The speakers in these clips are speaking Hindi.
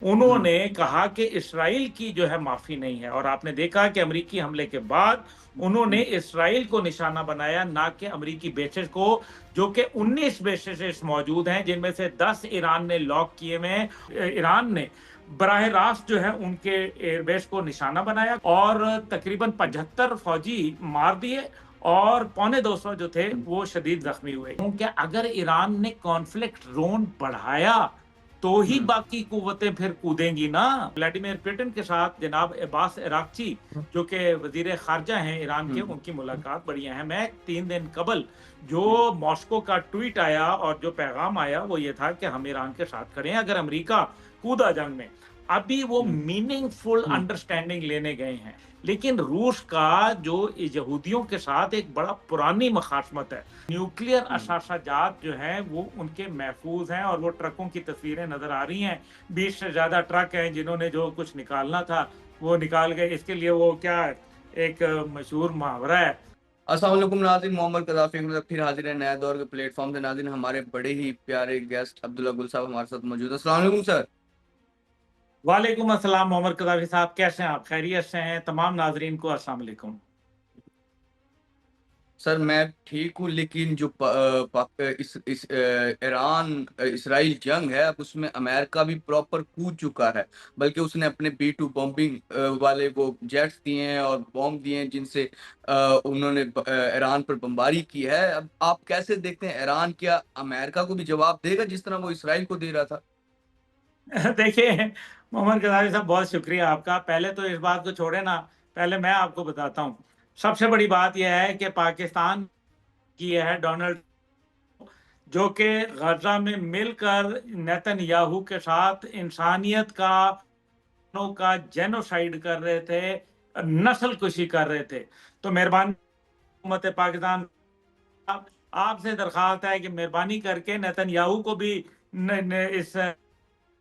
उन्होंने कहा कि इसराइल की जो है माफी नहीं है, और आपने देखा कि अमेरिकी हमले के बाद उन्होंने इसराइल को निशाना बनाया, ना कि अमेरिकी बेसेस को, जो कि 19 बेसेस मौजूद हैं, जिनमें से 10 ईरान ने लॉक किए हुए हैं। ईरान ने बराह रास्त जो है उनके एयरबेस को निशाना बनाया और तकरीबन 75 फौजी मार दिए और पौने 200 जो थे वो शदीद जख्मी हुए। क्योंकि अगर ईरान ने कॉन्फ्लिक्ट जोन बढ़ाया तो ही बाकी कुव्वतें फिर कूदेंगी ना। व्लादिमीर पुतिन के साथ जनाब अब्बास अराक्ची जो कि वजीर खारजा हैं ईरान के, उनकी मुलाकात बड़ी अहम है। 3 दिन कबल जो मॉस्को का ट्वीट आया और जो पैगाम आया वो ये था कि हम ईरान के साथ खड़े हैं अगर अमेरिका कूदा जंग में। अभी वो मीनिंगफुल अंडरस्टैंडिंग लेने गए हैं, लेकिन रूस का जो यहूदियों के साथ एक बड़ा पुरानी मखासमत है। न्यूक्लियर असासाजात जो हैं वो उनके महफूज हैं और वो ट्रकों की तस्वीरें नजर आ रही हैं। 20 से ज्यादा ट्रक हैं जिन्होंने जो कुछ निकालना था वो निकाल गए। इसके लिए वो क्या एक मशहूर मुहावरा है। अस्सलाम वालेकुम नाज़रीन, मोहम्मद कज़ाफ़ी मतलब फिर हाजिर है नए दौर के प्लेटफॉर्म से। नाज़रीन, हमारे बड़े ही प्यारे गेस्ट अब्दुल्ला गुल साहब हमारे साथ मौजूद है। अस्सलाम वालेकुम सर। वालेकुम अस्सलाम मोहम्मद कदाफी साहब, कैसे हैं आप? खैरियत से हैं? तमाम नाजरीन को अस्सलाम वालेकुम। सर मैं ठीक हूँ, लेकिन जो इस ईरान इसराइल जंग है, अब उसमें अमेरिका भी प्रॉपर कूद चुका है। बल्कि उसने अपने B-2 बॉम्बिंग वाले वो जेट्स दिए हैं और बॉम्ब दिए हैं, जिनसे उन्होंने ईरान पर बमबारी की है। अब आप कैसे देखते हैं, ईरान क्या अमेरिका को भी जवाब देगा जिस तरह वो इसराइल को दे रहा था? देखिए मोहम्मद गजाली साहब, बहुत शुक्रिया आपका। पहले तो इस बात को छोड़े ना, पहले मैं आपको बताता हूँ। सबसे बड़ी बात यह है कि पाकिस्तान की है डोनाल्ड, जो कि गजा में मिलकर नेतन्याहू के साथ इंसानियत का जेनोसाइड कर रहे थे, नस्ल कुशी कर रहे थे। तो मेहरबानी हुकूमत पाकिस्तान आपसे दरखास्त है कि मेहरबानी करके नेतन्याहू को भी इस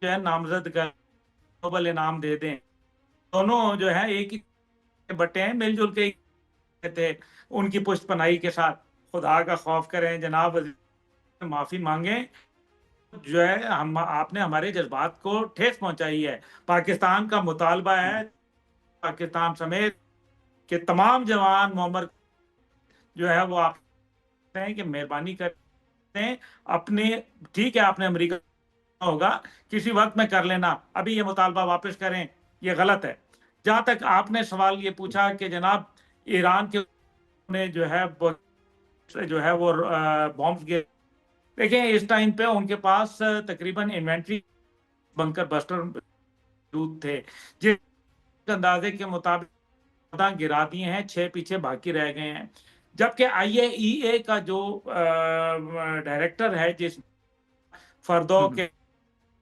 जो है नामजद कर नोबल इनाम दे दें। दोनों जो है एक ही बटे हैं, मिलजुल के थे उनकी पुष्टपनाही के साथ। खुदा का खौफ करें जनाब, माफी मांगे। जो है हम आपने हमारे जज्बात को ठेस पहुंचाई है। पाकिस्तान का मुतालबा है, पाकिस्तान समेत के तमाम जवान मोहम्मद जो है वो आप हैं कि मेहरबानी करते हैं अपने, ठीक है आपने अमेरिका होगा किसी वक्त में कर लेना, अभी ये मुतालबा वापस करें, ये गलत है। जहां तक आपने सवाल ये पूछा कि जनाब ईरान के ने जो है वो बॉम्ब गिर, देखिए इस टाइम पे उनके पास तकरीबन इन्वेंट्री बंकर बस्टर मौजूद थे, जिस अंदाजे के मुताबिक गिरा दिए हैं, 6 पीछे बाकी रह गए हैं। जबकि IAEA का जो डायरेक्टर है, जिस फर्दों के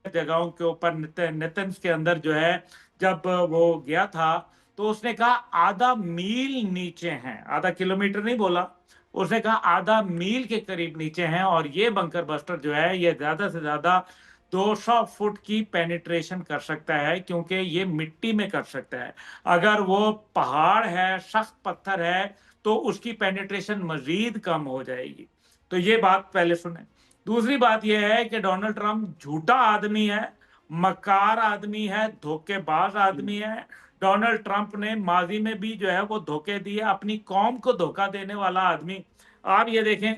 जगहों के ऊपर नेतन्स के अंदर जो है जब वो गया था, तो उसने कहा आधा मील नीचे हैं, आधा किलोमीटर नहीं बोला, उसने कहा आधा मील के करीब नीचे हैं। और ये बंकर बस्टर जो है ये ज्यादा से ज्यादा 200 फुट की पेनिट्रेशन कर सकता है, क्योंकि ये मिट्टी में कर सकता है। अगर वो पहाड़ है, सख्त पत्थर है, तो उसकी पेनिट्रेशन मजीद कम हो जाएगी। तो ये बात पहले सुने। दूसरी बात यह है कि डोनाल्ड ट्रंप झूठा आदमी है, मक्कार आदमी है, धोखेबाज आदमी है। डोनाल्ड ट्रंप ने माजी में भी जो है वो धोखे दिए, अपनी कौम को धोखा देने वाला आदमी। आप ये देखें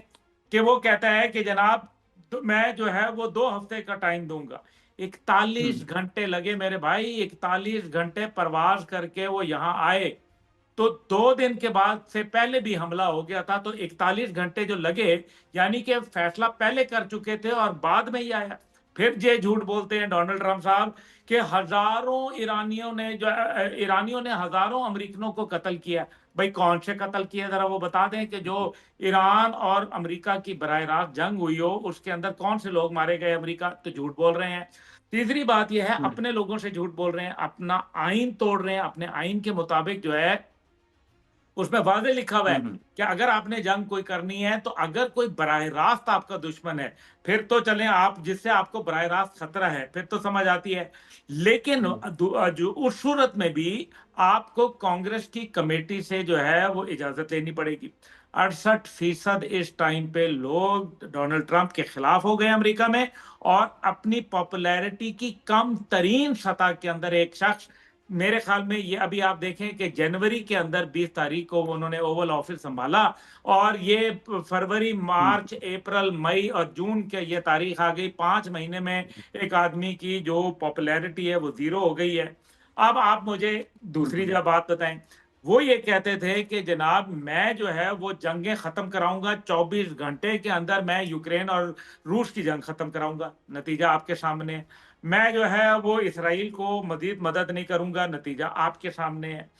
कि वो कहता है कि जनाब तो मैं जो है वो 2 हफ्ते का टाइम दूंगा। 41 घंटे लगे मेरे भाई, 41 घंटे परवाज करके वो यहाँ आए। तो 2 दिन के बाद से पहले भी हमला हो गया था, तो 41 घंटे जो लगे, यानी कि फैसला पहले कर चुके थे और बाद में ही आया। फिर ये झूठ बोलते हैं डोनाल्ड ट्रंप साहब कि हजारों ईरानियों ने हजारों अमेरिकनों को कत्ल किया। भाई कौन से कत्ल किया, जरा वो बता दें कि जो ईरान और अमेरिका की बराह रास्त जंग हुई हो उसके अंदर कौन से लोग मारे गए। अमेरिका तो झूठ बोल रहे हैं। तीसरी बात यह है, अपने लोगों से झूठ बोल रहे हैं, अपना आइन तोड़ रहे हैं। अपने आइन के मुताबिक जो है उसमें वाज़ेह लिखा हुआ है कि अगर आपने जंग कोई करनी है, तो अगर कोई बराह रास्त आपका दुश्मन है, फिर तो चलें, आप जिससे आपको बराह रास्त खतरा है, फिर तो समझ आती है। लेकिन जो उस सूरत में भी आपको कांग्रेस की कमेटी से जो है वो इजाजत लेनी पड़ेगी। 68% इस टाइम पे लोग डोनाल्ड ट्रंप के खिलाफ हो गए अमेरिका में, और अपनी पॉपुलैरिटी की कम तरीन सतह के अंदर एक शख्स, मेरे ख्याल में ये अभी आप देखें कि जनवरी के अंदर 20 तारीख को उन्होंने ओवल ऑफिस संभाला, और ये फरवरी, मार्च, अप्रैल, मई और जून के ये तारीख आ गई, 5 महीने में एक आदमी की जो पॉपुलैरिटी है वो जीरो हो गई है। अब आप मुझे दूसरी जब बात बताएं, वो ये कहते थे कि जनाब मैं जो है वो जंगें खत्म कराऊंगा, 24 घंटे के अंदर मैं यूक्रेन और रूस की जंग खत्म कराऊंगा। नतीजा आपके सामने है। मैं जो है वो इसराइल को मजीद मदद नहीं करूंगा, नतीजा आपके सामने है।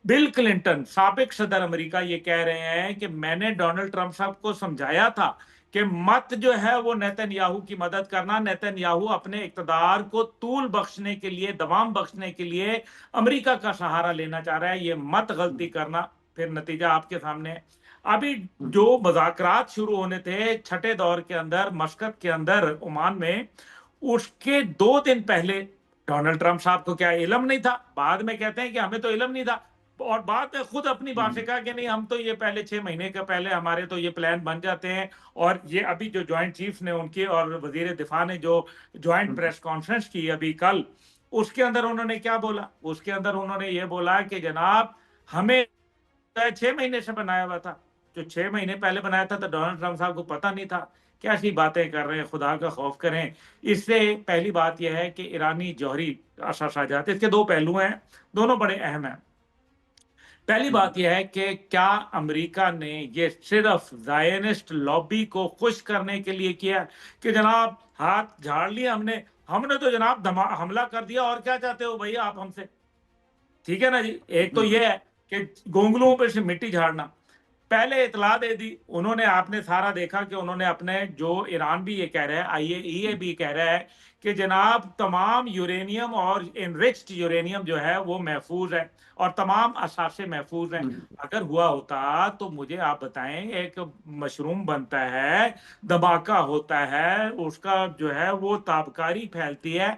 बिल क्लिंटन साबिक सदर अमेरिका ये कह रहे हैं कि मैंने डोनाल्ड ट्रंप साहब को समझाया था कि मत जो है वो नेतन्याहू की मदद करना, नेतन्याहू अपने इक्तदार को तूल बख्शने के लिए, दबाम बख्शने के लिए अमेरिका का सहारा लेना चाह रहा है, ये मत गलती करना। फिर नतीजा आपके सामने है। अभी जो मुज़ाकरात शुरू होने थे छठे दौर के अंदर मस्कत के अंदर ओमान में, उसके 2 दिन पहले डोनाल्ड ट्रंप साहब को क्या इल्म नहीं था? बाद में कहते हैं कि हमें तो इल्म नहीं था, और बाद में खुद अपनी बात से कहा कि नहीं, हम तो ये पहले 6 महीने के पहले हमारे तो ये प्लान बन जाते हैं। और ये अभी जो ज्वाइंट चीफ्स ने उनके और वजीर दिफा ने जो ज्वाइंट प्रेस कॉन्फ्रेंस की अभी कल, उसके अंदर उन्होंने क्या बोला? उसके अंदर उन्होंने ये बोला कि जनाब हमें 6 महीने से बनाया हुआ था, जो 6 महीने पहले बनाया था तो डोनाल्ड ट्रंप साहब को पता नहीं था। कैसी बातें कर रहे हैं, खुदा का खौफ करें। इससे पहली बात यह है कि ईरानी जौहरी असासाजात, इसके दो पहलू हैं, दोनों बड़े अहम हैं। पहली बात यह है कि क्या अमेरिका ने ये सिर्फ जायनिस्ट लॉबी को खुश करने के लिए किया कि जनाब हाथ झाड़ लिए हमने, हमने तो जनाब हमला कर दिया, और क्या चाहते हो भैया आप हमसे? ठीक है ना जी। एक तो ये है कि गोंगलुओं पे से मिट्टी झाड़ना, पहले इतला दे दी उन्होंने। आपने सारा देखा कि उन्होंने अपने, जो ईरान भी ये कह रहा है, आईएईए भी कह रहा है कि जनाब तमाम यूरेनियम और इनरिच्ड यूरेनियम जो है वो महफूज है, और तमाम असासे महफूज हैं। अगर हुआ होता तो मुझे आप बताएं, एक मशरूम बनता है, धमाका होता है, उसका जो है वो ताबकारी फैलती है,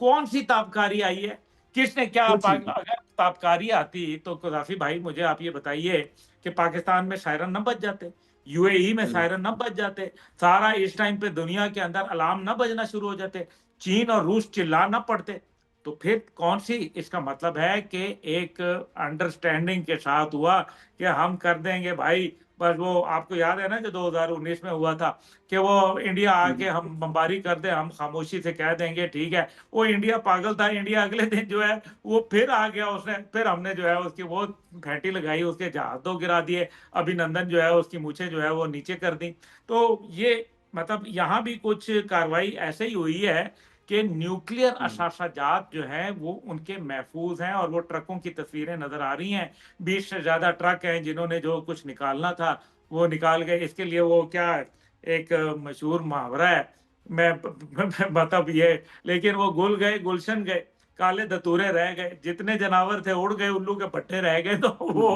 कौन सी ताबकारी आई है? किसने क्या अगर ताबकारी आती तो कदाफी भाई मुझे आप ये बताइए कि पाकिस्तान में सायरन न बज जाते, यूएई में सायरन न बज जाते, सारा इस टाइम पे दुनिया के अंदर अलार्म न बजना शुरू हो जाते, चीन और रूस चिल्ला न पड़ते? तो फिर कौन सी, इसका मतलब है कि एक अंडरस्टैंडिंग के साथ हुआ कि हम कर देंगे भाई। बस वो आपको याद है ना जो 2019 में हुआ था कि वो इंडिया आके हम बमबारी कर दे, हम खामोशी से कह देंगे ठीक है। वो इंडिया पागल था, इंडिया अगले दिन जो है वो फिर आ गया, उसने फिर हमने जो है उसकी वो घंटी लगाई, उसके जहाज दो गिरा दिए, अभिनंदन जो है उसकी मूछें जो है वो नीचे कर दी। तो ये मतलब यहाँ भी कुछ कार्रवाई ऐसे ही हुई है कि न्यूक्लियर असासाजात जो है वो उनके महफूज हैं, और वो ट्रकों की तस्वीरें नजर आ रही हैं, 20 से ज्यादा ट्रक हैं जिन्होंने जो कुछ निकालना था वो निकाल गए। इसके लिए वो क्या, एक मशहूर मुहावरा है, मैं मतलब ये, लेकिन वो गुल गए गुलशन गए, काले धतूरे रह गए, जितने जनावर थे उड़ गए, उल्लू के पट्टे रह गए। तो वो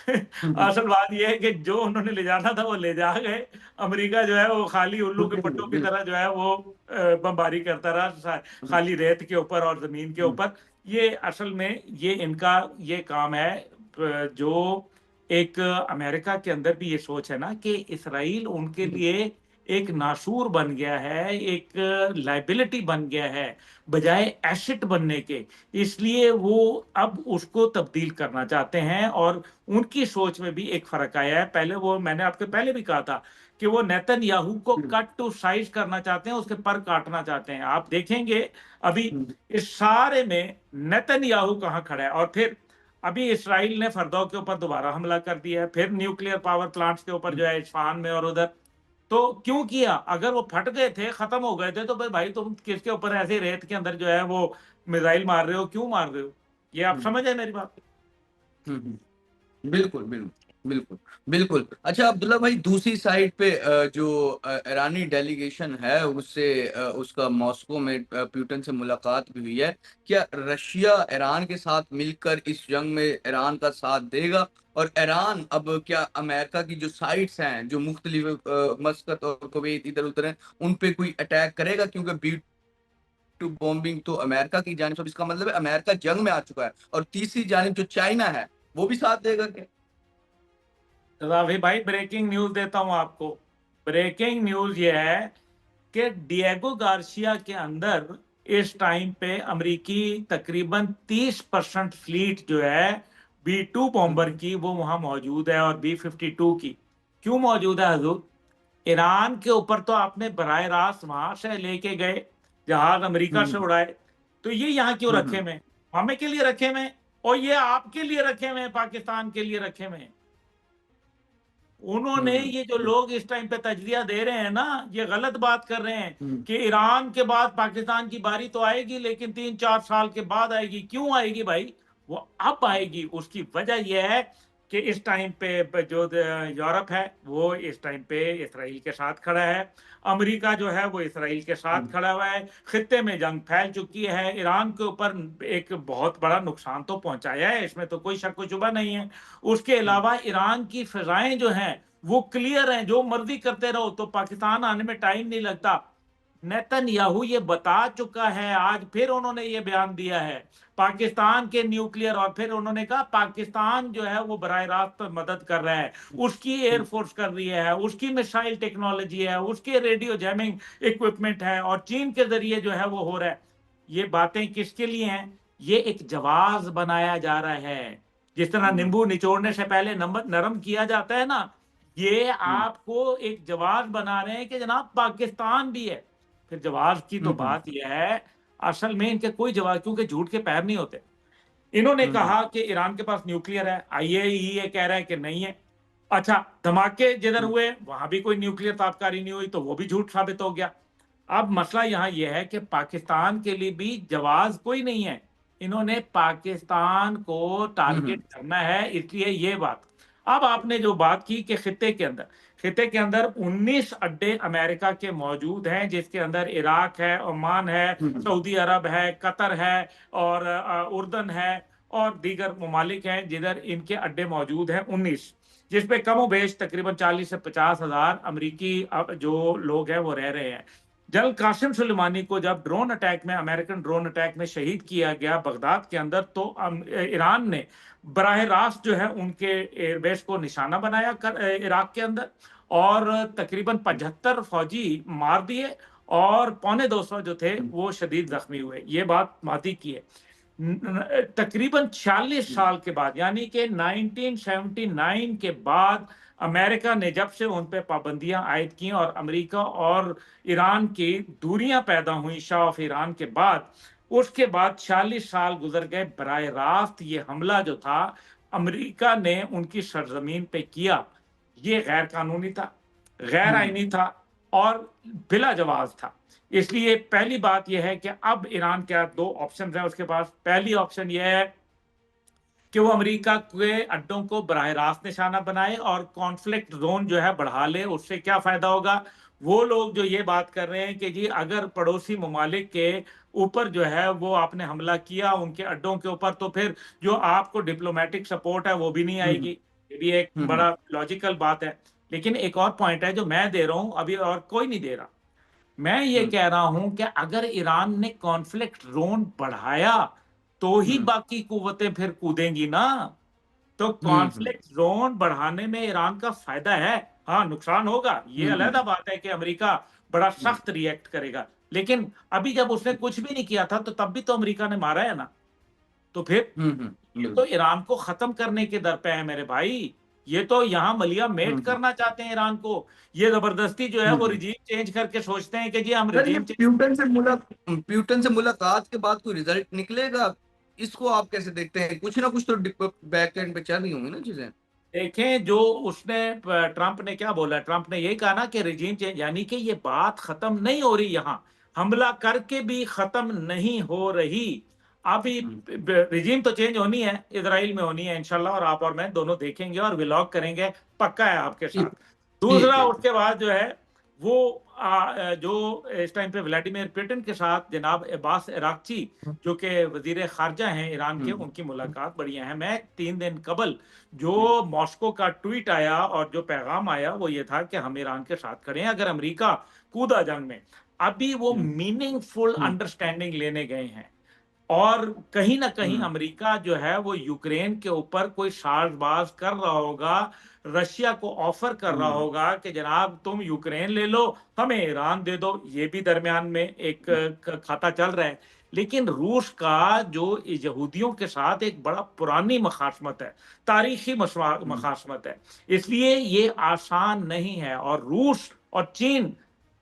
असल बात ये है कि जो उन्होंने ले जाना था वो ले जा गए, अमेरिका जो है वो खाली उल्लू के पट्टों की तरह जो है वो बमबारी करता रहा, खाली रेत के ऊपर और जमीन के ऊपर। ये असल में ये इनका ये काम है, जो एक अमेरिका के अंदर भी ये सोच है ना कि इसराइल उनके लिए एक नासूर बन गया है, एक लाइबिलिटी बन गया है बजाय एसेट बनने के। इसलिए वो अब उसको तब्दील करना चाहते हैं, और उनकी सोच में भी एक फर्क आया है। पहले वो, मैंने आपके पहले भी कहा था कि वो नेतन्याहू को कट टू साइज करना चाहते हैं, उसके पर काटना चाहते हैं। आप देखेंगे अभी इस सारे में नेतन्याहू कहाँ खड़ा है। और फिर अभी इसराइल ने फरदौ के ऊपर दोबारा हमला कर दिया है, फिर न्यूक्लियर पावर प्लांट्स के ऊपर जो है इस्फहान में और उधर। तो क्यों किया? अगर वो फट गए थे, खत्म हो गए थे, तो भाई तुम किसके ऊपर ऐसे रेत के अंदर जो है वो मिसाइल मार रहे हो, क्यों मार रहे हो? ये आप समझ है मेरी बात? बिल्कुल, बिल्कुल, बिल्कुल, बिल्कुल। अच्छा अब्दुल्ला भाई, दूसरी साइड पे जो ईरानी डेलीगेशन है उससे उसका मॉस्को में पुतिन से मुलाकात भी हुई है। क्या रशिया ईरान के साथ मिलकर इस जंग में ईरान का साथ देगा? और ईरान अब क्या अमेरिका की जो साइट्स हैं, जो मुख्तलिफ मस्कत और कुवैत इधर-उधर हैं, उन पे कोई अटैक करेगा? क्योंकि बी टू बॉम्बिंग तो अमेरिका की जानिब से, इसका मतलब है अमेरिका जंग में आ चुका है। और तीसरी जानिब जो चाइना है, वो भी साथ देगा क्या? रावी भाई, ब्रेकिंग न्यूज देता हूं आपको। ब्रेकिंग न्यूज ये है कि डिएगो गार्सिया के अंदर इस टाइम पे अमेरिकी तकरीबन 30% फ्लीट जो है B-2 बॉम्बर की वो वहां मौजूद है, और B-52 की। क्यों मौजूद है हजूर? ईरान के ऊपर तो आपने बराह रास्त वहां से लेके गए, जहाज अमेरिका से उड़ाए, तो ये यहाँ क्यों रखे हुए? हमें के लिए रखे हुए, और ये आपके लिए रखे हुए, पाकिस्तान के लिए रखे हुए। उन्होंने, ये जो लोग इस टाइम पे तजरिया दे रहे हैं ना, ये गलत बात कर रहे हैं कि ईरान के बाद पाकिस्तान की बारी तो आएगी, लेकिन 3-4 साल के बाद आएगी। क्यों आएगी भाई? वो अब आएगी। उसकी वजह यह है कि इस टाइम पे जो यूरोप है वो इस टाइम पे इसराइल के साथ खड़ा है, अमेरिका जो है वो इसराइल के साथ खड़ा हुआ है, खित्ते में जंग फैल चुकी है, ईरान के ऊपर एक बहुत बड़ा नुकसान तो पहुंचाया है, इसमें तो कोई शक व शुबा नहीं है। उसके अलावा ईरान की फिजाएं जो हैं वो क्लियर हैं, जो मर्जी करते रहो, तो पाकिस्तान आने में टाइम नहीं लगता। नेतन्याहू ये बता चुका है, आज फिर उन्होंने ये बयान दिया है पाकिस्तान के न्यूक्लियर, और फिर उन्होंने कहा पाकिस्तान जो है वो बराह रास्त मदद कर रहा है, उसकी एयरफोर्स कर रही है, उसकी मिसाइल टेक्नोलॉजी है, उसके रेडियो जैमिंग इक्विपमेंट है, और चीन के जरिए जो है वो हो रहा है। ये बातें किसके लिए हैं? ये एक जवाब बनाया जा रहा है। जिस तरह नींबू निचोड़ने से पहले नरम किया जाता है ना, ये आपको एक जवाब बना रहे हैं कि जनाब पाकिस्तान भी है। फिर जवाब की तो बात यह है, असल में इनके कोई जवाब, क्योंकि झूठ के पैर नहीं होते। इन्होंने कहा कि ईरान के पास न्यूक्लियर है, IAEA कह रहा है कि नहीं है। अच्छा, धमाके जिधर हुए वहां भी कोई न्यूक्लियर ताबकारी नहीं हुई, तो वो भी झूठ साबित हो गया। अब मसला यहाँ यह है कि पाकिस्तान के लिए भी जवाब कोई नहीं है। इन्होंने पाकिस्तान को टारगेट करना है, इसलिए ये बात। अब आपने जो बात की कि खित्ते के अंदर 19 अड्डे अमेरिका के मौजूद हैं, जिसके अंदर इराक है, ओमान है, सऊदी अरब है, कतर है, और उर्दन है, और दीगर ममालिक हैं जिधर इनके अड्डे मौजूद हैं 19, जिसपे कमो बेश तकरीबन 40 से 50 हजार अमरीकी जो लोग हैं वो रह रहे हैं। जनरल कासिम सुलेमानी को जब ड्रोन अटैक में, अमेरिकन ड्रोन अटैक में शहीद किया गया बगदाद के अंदर, तो ईरान ने बराह रास्त जो है उनके एयरबेस को निशाना बनाया इराक के अंदर, और तकरीबन 75 फौजी मार दिए, और 250 जो थे वो शदीद जख्मी हुए। ये बात मादी की है। तकरीबन 46 साल के बाद, यानी कि 1979 के बाद, अमेरिका ने जब से उन पे पाबंदियां आयद की और अमेरिका और ईरान की दूरियां पैदा हुई शाह ऑफ ईरान के बाद, उसके बाद 40 साल गुजर गए। बराह रास्त ये हमला जो था अमेरिका ने उनकी सरजमीन पे किया, ये गैर कानूनी था, गैर आईनी था, और बिला जवाब था। इसलिए पहली बात यह है कि अब ईरान के 2 ऑप्शन है उसके पास। पहली ऑप्शन यह है कि वो अमेरिका के अड्डों को बराह रास्त निशाना बनाए और कॉन्फ्लिक्ट जोन जो है बढ़ा ले। उससे क्या फायदा होगा? वो लोग जो ये बात कर रहे हैं कि जी अगर पड़ोसी ममालिक के ऊपर जो है वो आपने हमला किया उनके अड्डों के ऊपर, तो फिर जो आपको डिप्लोमेटिक सपोर्ट है वो भी नहीं आएगी। ये भी एक बड़ा लॉजिकल बात है। लेकिन एक और पॉइंट है जो मैं दे रहा हूं, अभी और कोई नहीं दे रहा। मैं ये कह रहा हूं कि अगर ईरान ने कॉन्फ्लिक्ट जोन बढ़ाया तो ही बाकी कुव्वतें फिर कूदेंगी ना। तो कॉन्फ्लिक्ट जोन बढ़ाने में ईरान का फायदा है। हाँ, नुकसान होगा, ये अलग बात है कि अमेरिका बड़ा सख्त रिएक्ट करेगा। लेकिन अभी जब उसने कुछ भी नहीं किया था तो तब भी तो अमेरिका ने मारा है ना। तो फिर ये तो ईरान को खत्म करने के दर पे है मेरे भाई। ये तो यहाँ मलिया मेट करना चाहते हैं ईरान को। ये जबरदस्ती जो है वो रिजीम चेंज करके सोचते हैं कि जी हम सर, ये रिजीम प्यूटन से मुलाकात के बाद कोई रिजल्ट निकलेगा? इसको आप कैसे देखते हैं? कुछ ना कुछ तो बैक एंड पे चल रही होंगी ना चीजें। देखें, जो उसने ट्रंप ने क्या बोला, ट्रंप ने यही कहा ना कि रिजीम चेंज, यानी कि ये बात खत्म नहीं हो रही, यहाँ हमला करके भी खत्म नहीं हो रही। अभी रिजीम तो चेंज होनी है, इजराइल में होनी है इंशाल्लाह, और आप और मैं दोनों देखेंगे और व्लॉग करेंगे, पक्का है आपके साथ। दूसरा, उसके बाद जो है वो जो इस टाइम पे व्लादिमीर पुतिन के साथ जनाब अब्बास अराक्ची जो कि वजीर खारजा हैं ईरान के, उनकी मुलाकात बड़ी अहम है। 3 दिन कबल जो मॉस्को का ट्वीट आया और जो पैगाम आया वो ये था कि हम ईरान के साथ खड़े हैं अगर अमेरिका कूदा जंग में। अभी वो मीनिंगफुल अंडरस्टैंडिंग लेने गए हैं, और कहीं ना कहीं हम्म अमेरिका जो है वो यूक्रेन के ऊपर कोई साजबाज कर रहा होगा, रशिया को ऑफर कर रहा हम्म होगा कि जनाब तुम यूक्रेन ले लो, हमें ईरान दे दो। ये भी दरमियान में एक खाता चल रहा है। लेकिन रूस का जो यहूदियों के साथ एक बड़ा पुरानी मखासमत है, तारीखी हम्म मखासमत है, इसलिए ये आसान नहीं है। और रूस और चीन,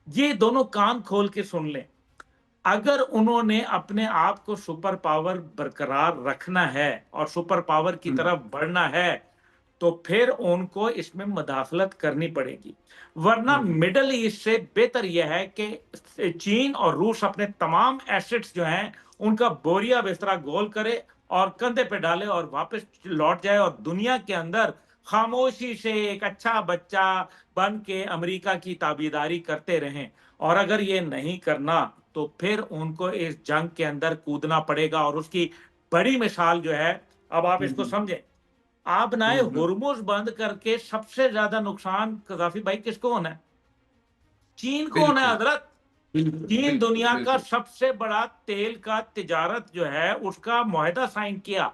ये दोनों कान खोल के सुन लें, अगर उन्होंने अपने आप को सुपर पावर बरकरार रखना है और सुपर पावर की हम्म तरफ बढ़ना है, तो फिर उनको इसमें मदाखलत करनी पड़ेगी। वरना हम्म मिडल ईस्ट से बेहतर यह है कि चीन और रूस अपने तमाम एसेट्स जो हैं उनका बोरिया बिस्तरा गोल करे और कंधे पे डाले और वापस लौट जाए और दुनिया के अंदर खामोशी से एक अच्छा बच्चा बन के अमेरिका की ताबीदारी करते रहें। और अगर ये नहीं करना तो फिर उनको इस जंग के अंदर कूदना पड़ेगा। और उसकी बड़ी मिसाल जो है, अब आप इसको हम्म समझें, आपने हम्म हुर्मुज बंद करके सबसे ज्यादा नुकसान कजाफी भाई किसको होना है? चीन को होना है बिल्कुल हजरत। बिल्कुल चीन बिल्कुल दुनिया का बिल्कुल सबसे बड़ा तेल का तिजारत जो है उसका मुआहदा साइन किया,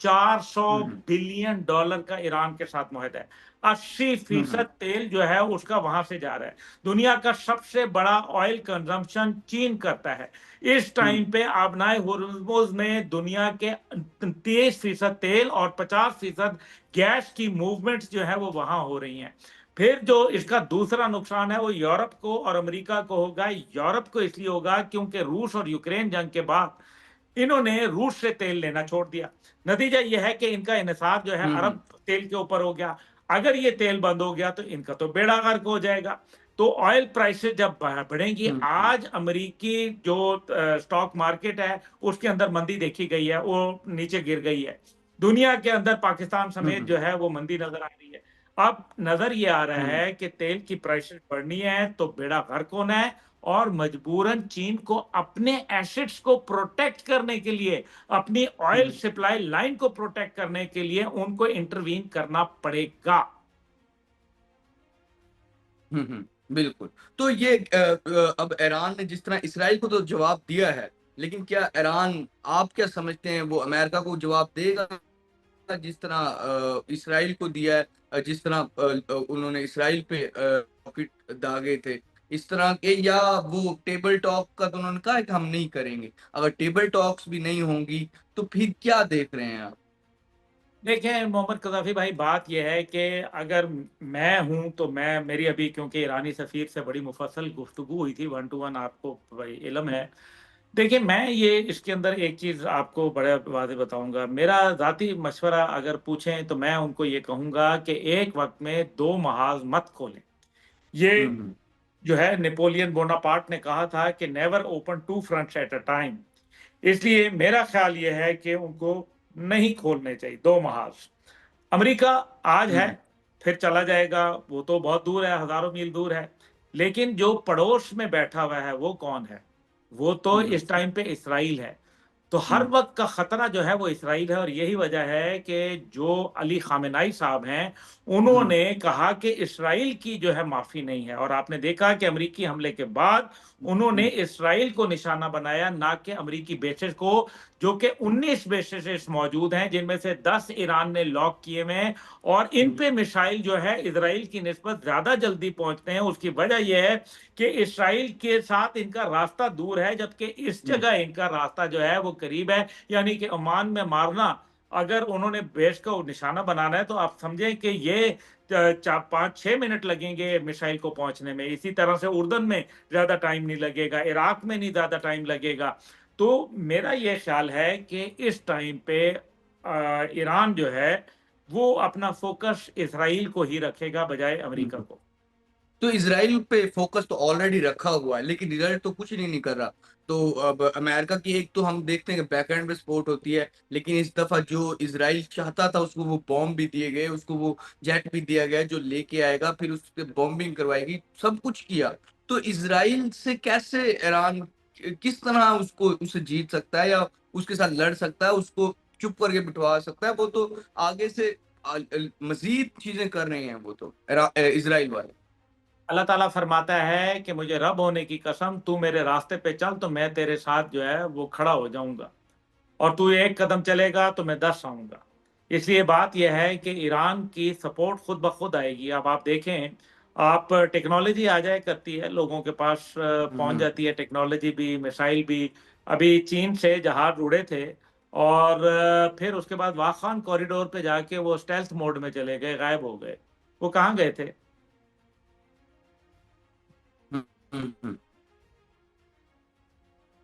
400 हम्म बिलियन डॉलर का ईरान के साथ मुआहदा है। 80% हम्म तेल जो है उसका वहां से जा रहा है। दुनिया का सबसे बड़ा ऑयल कंजम्पशन चीन करता है। इस हम्म टाइम पे आबनाए हुर्मुज में दुनिया के 30% तेल और 50% गैस की मूवमेंट्स जो है वो वहां हो रही हैं। फिर जो इसका दूसरा नुकसान है वो यूरोप को और अमेरिका को होगा। यूरोप को इसलिए होगा क्योंकि रूस और यूक्रेन जंग के बाद इन्होंने रूस से तेल लेना छोड़ दिया। नतीजा यह है कि इनका इन्हिसार जो है हम्म अरब तेल के ऊपर हो गया। अगर ये तेल बंद हो गया तो इनका तो बेड़ा गर्क हो जाएगा। तो ऑयल प्राइसेस जब बढ़ेंगी, हम्म आज अमेरिकी जो स्टॉक मार्केट है उसके अंदर मंदी देखी गई है, वो नीचे गिर गई है। दुनिया के अंदर पाकिस्तान समेत हम्म जो है वो मंदी नजर आ रही है। अब नजर ये आ रहा हम्म है कि तेल की प्राइसेस बढ़नी है तो बेड़ा गर्क होना है। और मजबूरन चीन को अपने एसेट्स को प्रोटेक्ट करने के लिए, अपनी ऑयल हम्म सप्लाई लाइन को प्रोटेक्ट करने के लिए उनको इंटरवीन करना पड़ेगा। बिल्कुल। तो ये अब ईरान ने जिस तरह इसराइल को तो जवाब दिया है, लेकिन क्या ईरान, आप क्या समझते हैं, वो अमेरिका को जवाब देगा जिस तरह इसराइल को दिया है, जिस तरह उन्होंने इसराइल पे रॉकेट दागे थे, इस तरह के, या वो टेबल टॉक का तो उन्होंने कहा है कि हम नहीं करेंगे। अगर टेबल टॉक्स भी नहीं होंगी तो फिर क्या देख रहे हैं आप? देखिए मोहम्मद कजाफी भाई, बात यह है कि अगर मैं हूं तो मैं, मेरी अभी क्योंकि ईरानी सफीर से बड़ी मुफस्सल गुफ्तगू हुई थी, वन टू वन, आपको भाई इल्म है। देखिए मैं ये इसके अंदर एक चीज आपको बड़े वादे बताऊंगा। मेरा जाती मशवरा अगर पूछें तो मैं उनको ये कहूंगा कि एक वक्त में दो महाज मत खोलें। ये हम्म जो है नेपोलियन बोनापार्ट ने कहा था कि never open two fronts at a time. इसलिए मेरा ख्याल यह है कि उनको नहीं खोलने चाहिए दो महाज। अमेरिका आज है, हम्म फिर चला जाएगा, वो तो बहुत दूर है, हजारों मील दूर है। लेकिन जो पड़ोस में बैठा हुआ है वो कौन है? वो तो हम्म इस टाइम पे इसराइल है। तो हर हम्म वक्त का खतरा जो है वो इसराइल है। और यही वजह है कि जो अली खामेनाई साहब हैं, हम्म उन्होंने कहा कि इसराइल की जो है माफी नहीं है। और आपने देखा कि अमेरिकी हमले के बाद उन्होंने हम्म इसराइल को निशाना बनाया, ना कि अमेरिकी बेसेस को, जो कि 19 बेसेस मौजूद हैं, जिनमें से 10 ईरान ने लॉक किए हुए हैं। और इन हम्म पे मिसाइल जो है इसराइल की निस्बत ज्यादा जल्दी पहुंचते हैं। उसकी वजह यह है कि इसराइल के साथ इनका रास्ता दूर है, जबकि इस हम्म जगह इनका रास्ता जो है वो करीब है। यानी कि ओमान में मारना, अगर उन्होंने बेस को निशाना बनाना है तो आप समझें कि ये 4 5 6 मिनट लगेंगे मिसाइल को पहुंचने में। इसी तरह से उर्दन में ज्यादा टाइम नहीं लगेगा, इराक में नहीं ज्यादा टाइम लगेगा। तो मेरा ये ख्याल है कि इस टाइम पे ईरान जो है वो अपना फोकस इसराइल को ही रखेगा बजाय अमेरिका हम्म। को। तो इसराइल पे फोकस तो ऑलरेडी रखा हुआ है, लेकिन रिजल्ट तो कुछ नहीं कर रहा। तो अब अमेरिका की एक तो हम देखते हैं कि बैकएंड पे सपोर्ट होती है, लेकिन इस दफा जो इसराइल चाहता था उसको वो बॉम्ब भी दिए गए, उसको वो जेट भी दिया गया जो लेके आएगा, फिर उस पे बॉम्बिंग करवाएगी, सब कुछ किया। तो इसराइल से कैसे ईरान, किस तरह उसको उससे जीत सकता है, या उसके साथ लड़ सकता है, उसको चुप करके बिठवा सकता है? वो तो आगे से मजीद चीजें कर रहे हैं वो तो, इसराइल वाले। अल्लाह ताला फरमाता है कि मुझे रब होने की कसम, तू मेरे रास्ते पे चल तो मैं तेरे साथ जो है वो खड़ा हो जाऊंगा। और तू एक कदम चलेगा तो मैं 10 आऊंगा। इसलिए बात यह है कि ईरान की सपोर्ट खुद ब खुद आएगी। अब आप देखें, आप टेक्नोलॉजी आ जाए करती है, लोगों के पास पहुंच हम्म जाती है टेक्नोलॉजी भी, मिसाइल भी। अभी चीन से जहाज उड़े थे और फिर उसके बाद वाखान कॉरिडोर पे जाके वो स्टेल्थ मोड में चले गए, गायब हो गए। वो कहाँ गए थे? हम्म हम्म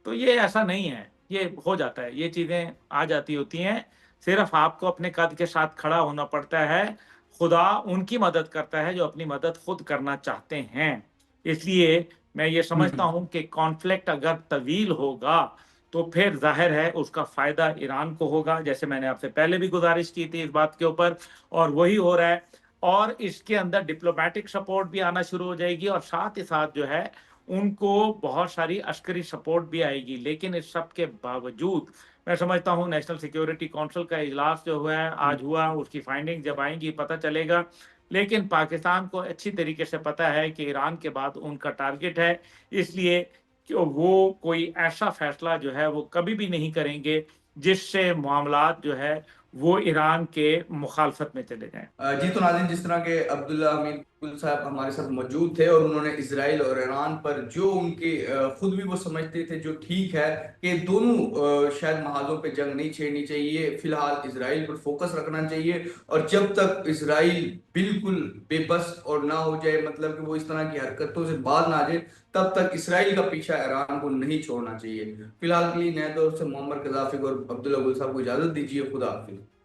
तो ये ऐसा नहीं है, ये हो जाता है, ये चीजें आ जाती होती हैं। सिर्फ आपको अपने कद के साथ खड़ा होना पड़ता है। खुदा उनकी मदद करता है जो अपनी मदद खुद करना चाहते हैं। इसलिए मैं ये समझता हम्म हूं कि कॉन्फ्लिक्ट अगर तवील होगा तो फिर जाहिर है उसका फायदा ईरान को होगा, जैसे मैंने आपसे पहले भी गुजारिश की थी इस बात के ऊपर, और वही हो रहा है। और इसके अंदर डिप्लोमेटिक सपोर्ट भी आना शुरू हो जाएगी और साथ ही साथ जो है उनको बहुत सारी अस्करी सपोर्ट भी आएगी। लेकिन इस सब के बावजूद मैं समझता हूँ नेशनल सिक्योरिटी काउंसिल का इजलास जो हुआ है हम्म आज हुआ, उसकी फाइंडिंग जब आएंगी पता चलेगा। लेकिन पाकिस्तान को अच्छी तरीके से पता है कि ईरान के बाद उनका टारगेट है। इसलिए कि वो कोई ऐसा फैसला जो है वो कभी भी नहीं करेंगे जिससे मामलात जो है वो ईरान के मुखालफत में चले जाएं। जी तो नाज़रीन, जिस तरह के अब्दुल्ला हमीद कुल साहब हमारे साथ मौजूद थे और उन्होंने इसराइल और ईरान पर जो उनके खुद भी वो समझते थे जो ठीक है कि दोनों शायद महाजों पे जंग नहीं छेड़नी चाहिए, फिलहाल इसराइल पर फोकस रखना चाहिए। और जब तक इसराइल बिल्कुल बेबस और ना हो जाए, मतलब कि वो इस तरह की हरकतों से बाज ना आ जाए, तब तक इसराइल का पीछा ईरान को नहीं छोड़ना चाहिए। फिलहाल के लिए नए दौर से मोहम्मद कजाफी और अब्दुल्ला गुल साहब को इजाजत दीजिए। खुदा हाफिज।